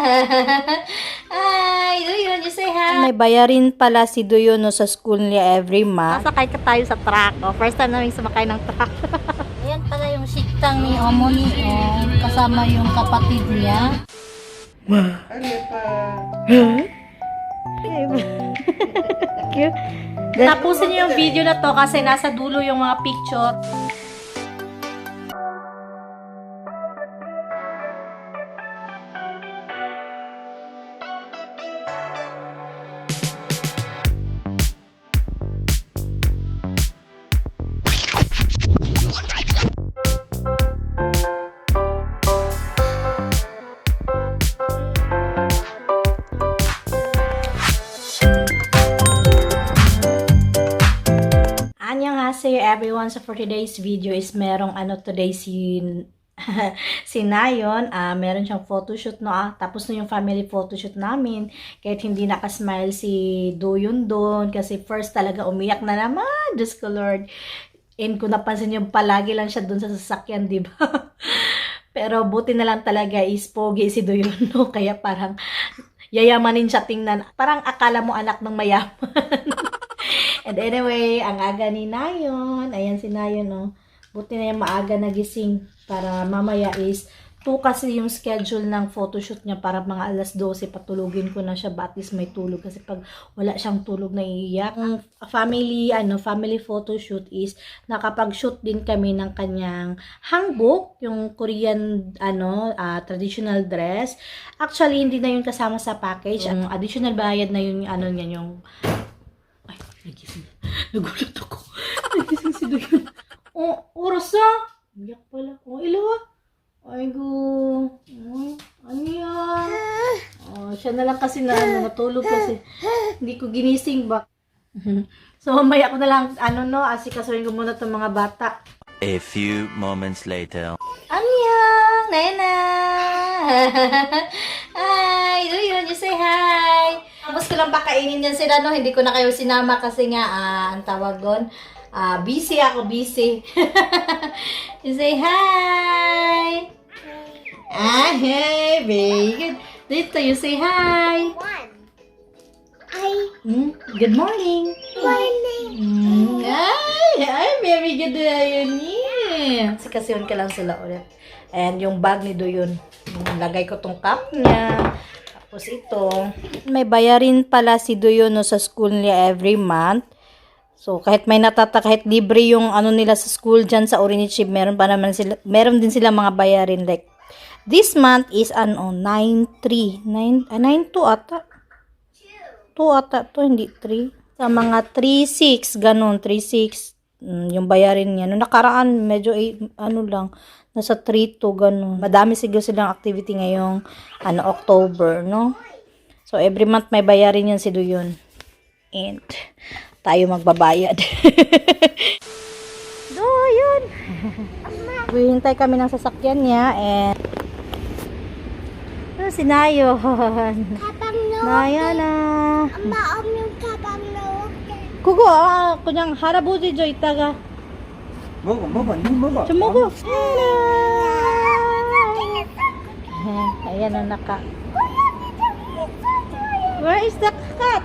Hi, Duyon, you say hi. May bayarin pala si Duyo no, sa school niya every month. Sasakay ka tayo sa truck. Oh. First time namin sumakay ng truck. Ayan pala yung siktang ni Omoni. Oh. Kasama yung kapatid niya. Tapusin niyo yung video na to kasi nasa dulo yung mga picture. Annyeonghaseyo everyone. So for today's video is merong today si Nayon, meron siyang photoshoot no, tapos na yung family photoshoot namin, kahit hindi nakasmile si Doyon doon, kasi first talaga umiyak na naman, Diyos ko Lord, and kung napansin yung palagi lang siya doon sa sasakyan, di ba? Pero buti na lang talaga is pogi si Doyon, no, kaya parang yayamanin siya tingnan, parang akala mo anak ng mayaman. And anyway, ang aga ni Nayon, ayan si Nayon, no. Buti na yung maaga nagising para mamaya is 2 kasi yung schedule ng photoshoot niya, para mga alas 12 patulugin ko na siya, but at least may tulog kasi pag wala siyang tulog na iiyak. Ang family photoshoot is nakapag-shoot din kami ng kanyang hanbok, yung Korean traditional dress. Actually, hindi na yun kasama sa package. Ang additional bayad na yun niya yung nagising. Nagulat ako. Nagising si Doyon. Oh, oras na. Iyak pala. Oh, ilaw. Ay, go. Oh, ano yan? Oh, siya na lang kasi natulog kasi. Hindi ko ginising ba. So, mamaya ko na lang, asikasuhin ko muna itong mga bata. A few moments later. Annyeong! Nena! Hi! Doyon, you say hi! Tapos ko lang pakainin yan sila, no? Hindi ko na kayo sinama kasi nga, ang tawag doon, busy ako, busy. You say hi! Hey! Very good. Dito, you say hi! Good morning! Ay, very good na yun. Yeah. Sikasuhin ka lang sila ulit. And yung bag ni Doyon, lagay ko tong cup niya. Tapos ito. May bayarin pala si Duyo no, sa school niya every month. So kahit may kahit libre yung nila sa school dyan sa Orinichi, meron din sila mga bayarin, like this month is 9.3, 9.2 ata. 2 ata to, hindi 3. Sa mga 3.6, ganun, 3.6 yung bayarin niya. Noong nakaraan, medyo lang, nasa 3.2, ganun. Madami siguro silang activity ngayong October, no? So every month may bayarin yan si Doyon. And tayo magbabayad. Doyon! Hintay kami ng sasakyan niya, and si Nayon. Nayon na. Kugo, kunyang harabuji jo itaga. 먹어, 니 먹어. 좀 먹어. Ayan ang naka. Where is the cat?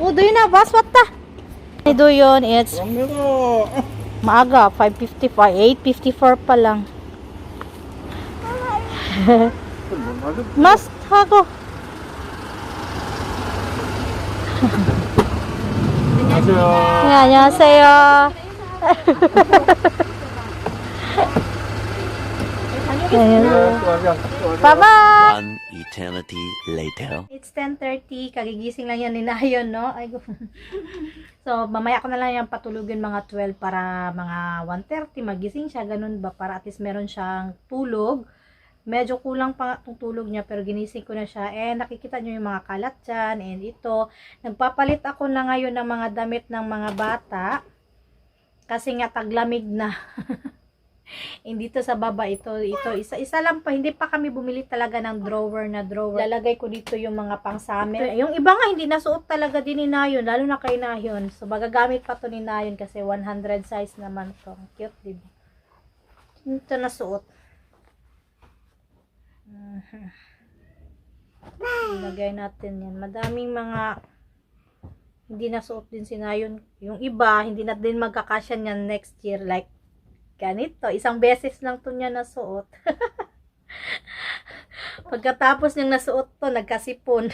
Oh, Doyon na, bas 왔다. Doyon, it's 먹어. maaga, 5:55, 8:54 pa lang. Mas hago. 안녕하세요. Bye-bye. One eternity later. It's 10:30. Kagigising lang yan ni Nayon, no? Ay, so, mamaya ko na lang yung patulugin mga 12 para mga 1:30 magising siya. Ganun ba? Para at least meron siyang tulog. Medyo kulang pa itong tulog niya, pero ginising ko na siya. And nakikita nyo yung mga kalat dyan. And ito, nagpapalit ako na ngayon ng mga damit ng mga bata. Kasi nga taglamig na. And dito sa baba, ito, isa lang pa. Hindi pa kami bumili talaga ng drawer. Lalagay ko dito yung mga pang summer. Yung iba nga, hindi nasuot talaga din ni Nayon. Lalo na kay Nayon. So, magagamit pa to ni Nayon kasi 100 size naman to. Cute, diba? Ito nasuot. Ilagay natin yan. Madaming mga hindi nasuot din si Nayon. Yung iba, hindi na din magkakasya niyan next year. Like, ganito. Isang beses lang to niya nasuot. Pagkatapos niyang nasuot to, nagkasipon.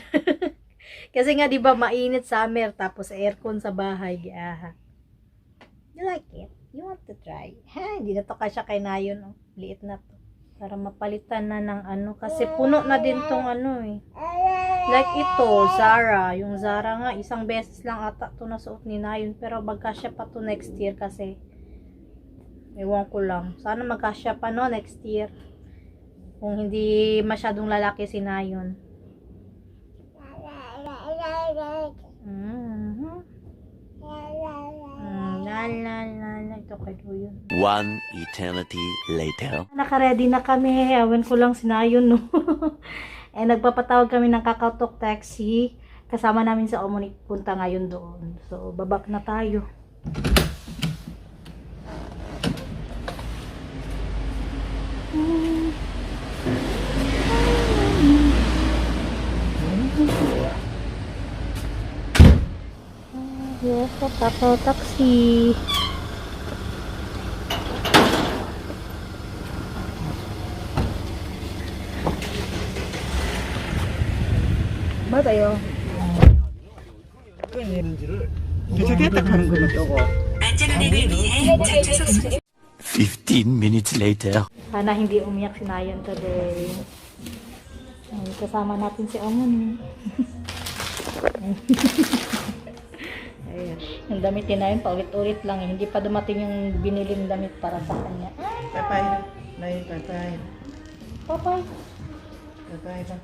Kasi nga, di ba, mainit summer, tapos aircon sa bahay. Yeah. You like it? You want to try? Ha, hindi na to kasya kay Nayon. Oh. Liit na to. Para mapalitan na ng ano. Kasi puno na din tong ano eh. Like ito, Zara. Yung Zara nga, isang beses lang ata to nasuot ni Nayon. Pero magkasya pa to next year kasi. Ewan ko lang. Sana magkasya pa no next year. Kung hindi masyadong lalaki si Nayon. Ito kay Doyon. One eternity later. Naka-ready na kami. Awan ko lang si Nayon, no. Eh, nagpapatawag kami ng Kakao Taxi. Kasama namin sa Omni. Punta ngayon doon. So, babak na tayo. Yes, Kakao Taxi. 맞아요. 끄는지를 도착했다 하는 거만 떠고. 15 minutes later. Sana hindi umiyak si Nayon today. Ay, kasama natin si Omni. Ayan. Yung damit ni Nayon, paulit-ulit lang. Hindi pa dumating yung biniling damit para sa kanya. 빠이빠이. 나이 빠이빠이. Papay. 빠이빠이.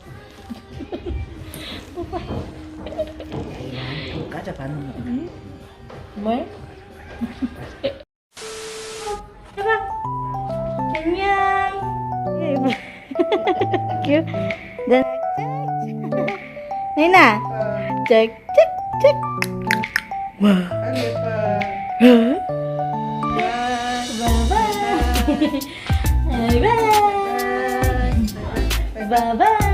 가자 받는 거. May? Tara! Ganyan! Cute. Dan Nina! Check, check, check! Bye-bye! Bye-bye! Bye-bye!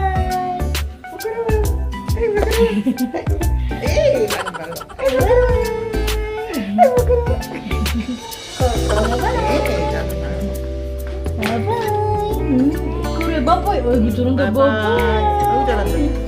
그래 바보이 얼굴 저런데 바보이 너무 잘한다.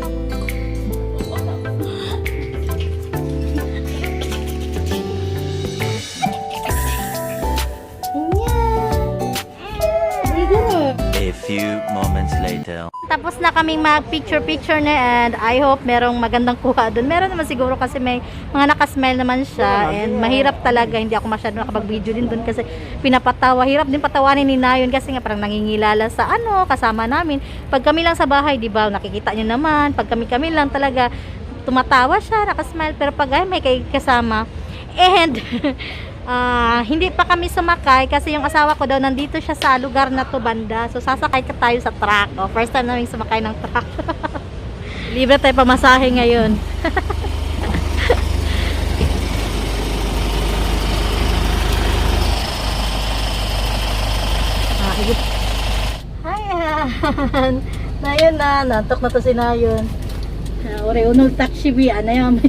A few moments later. Tapos na kaming mag-picture-picture na and I hope merong magandang kuha doon. Meron naman siguro kasi may mga nakasmile naman siya and mahirap talaga. Hindi ako masyado nakapag-video din doon kasi pinapatawa. Hirap din patawanin ni Nayon kasi nga parang nangingilala sa ano, kasama namin. Pag kami lang sa bahay, di ba, nakikita niyo naman. Pag kami lang talaga, tumatawa siya, nakasmile. Pero pag ay, may kasama. And hindi pa kami sumakay kasi yung asawa ko daw nandito siya sa lugar na to banda. So sasakay ka tayo sa truck. Oh, first time namin sumakay ng truck. Libre tayo pamasahe ngayon. Ayan. Nayon na. Nantok na to si Nayon. Ore, unol taxi bi. Ano yan?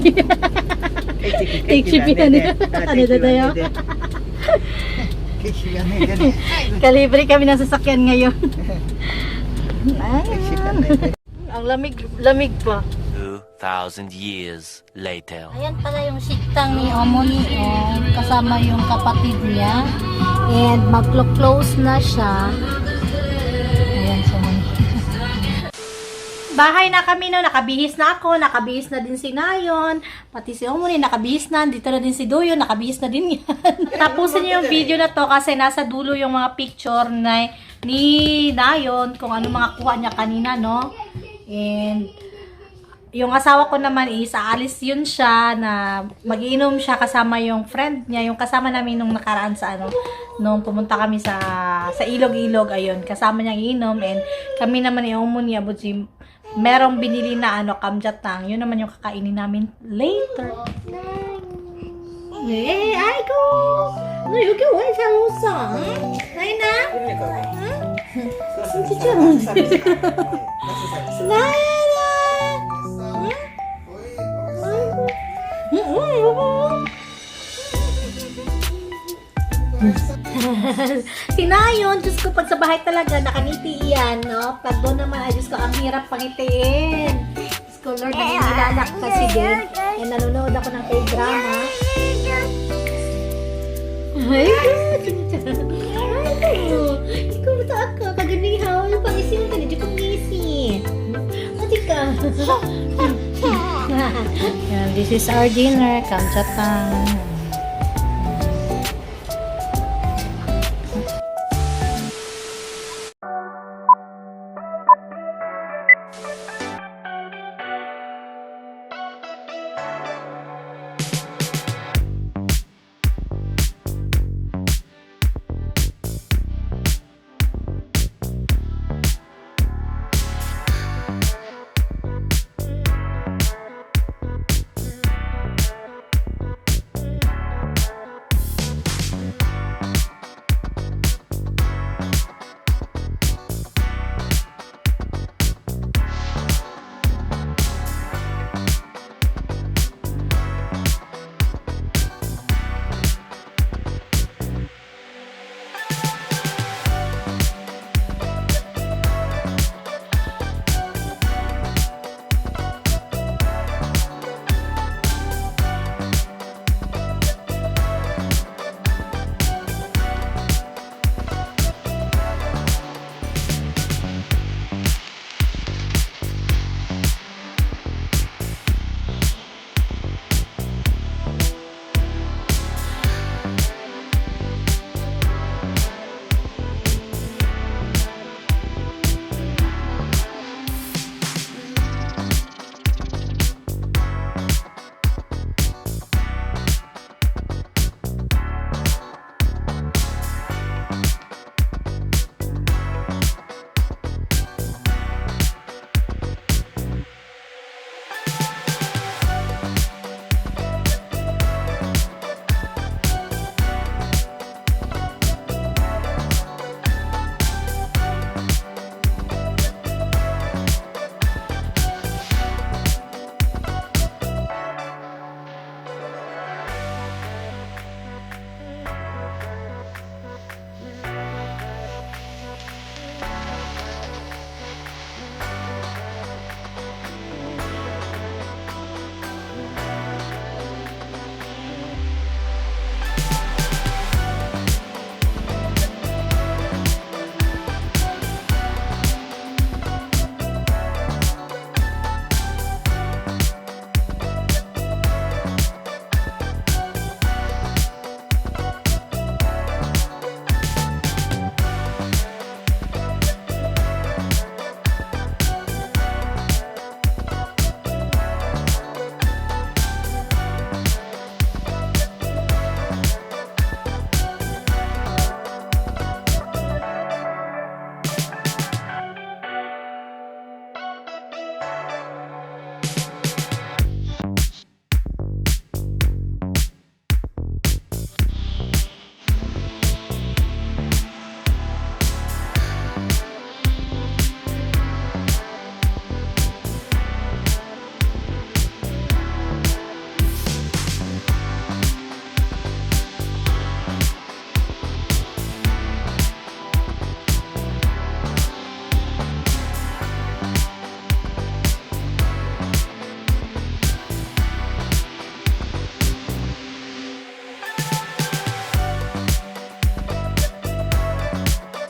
Ano tayo? Kalibre kami ng sasakyan ngayon. Ang lamig pa. 2,000 years later. Ayan pala yung siktang ni Omni kasama yung kapatid niya. And maglo-close na siya. Ayan siya muna. Bahay na kami no, nakabihis na ako, nakabihis na din si Nayon, pati si Omni, nakabihis na, dito na din si Doyon, nakabihis na din yan. Tapusin niyo yung video na to kasi nasa dulo yung mga picture na ni Nayon, kung ano mga kuha niya kanina, no? And yung asawa ko naman is aalis yun siya na mag-iinom siya kasama yung friend niya, yung kasama namin nung nakaraan sa ano, nung pumunta kami sa ilog-ilog, ayun, kasama niyang iinom and kami naman yung Omni, Abuji, merong binili na ano, kamjatang. Yun naman yung kakainin namin later. Hey, Aiko! No, you can wait how long? Nay na? Sinayon, Diyos ko, pag sa bahay talaga, nakaniti yan, no? Pag doon naman, ay Diyos ko, ang hirap pangitiin. Diyos ko, Lord, naninilalak kasi din. And nanonood ako ng k-drama. Ay, ikaw na ako, kaganihaw, yung pang-isin ka, hindi ko ngisi. Mati ka. Yan, this is our dinner, kamchatan.